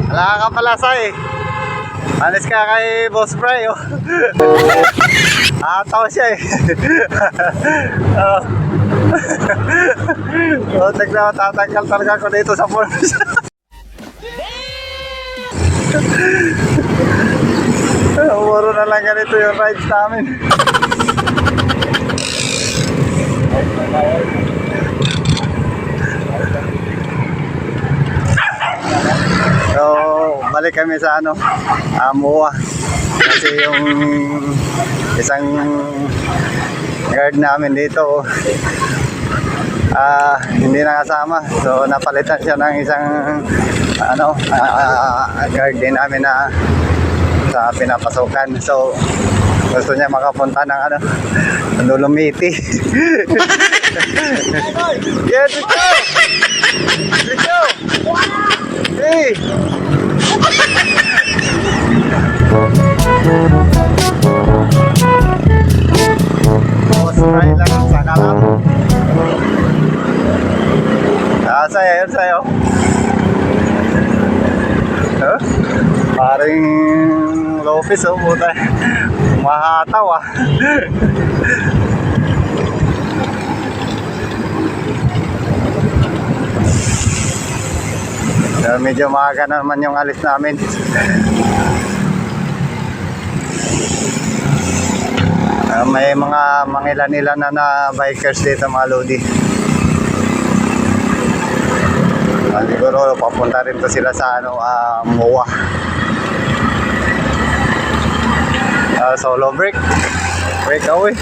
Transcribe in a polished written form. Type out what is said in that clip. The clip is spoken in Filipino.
Wala ka pala say. Alis ka kay Boss Bray, oh. Ataw siya eh. Oh. Oh, tignan mo, tatanggal talaga ako dito sa forms. Umuro na lang ganito yung rides namin. So, balik kami sa MOA. Kasi yung isang guard namin dito hindi nakasama. So, napalitan siya ng isang guard din namin na sa pinapasukan. So, gusto niya makapunta ng Dolomiti. Yeah, let's go! Let's go! Hey! Boss Bray lang sa kalam. Yun sa'yo. Huh? Paring Lopez, oh, puta. Mahataw, ah. So, medyo maaga na naman yung alis namin. May mga mangilan-ilan na bikers dito, mga lodi. Siguro papunta rin to sila sa MOA. Solo break away.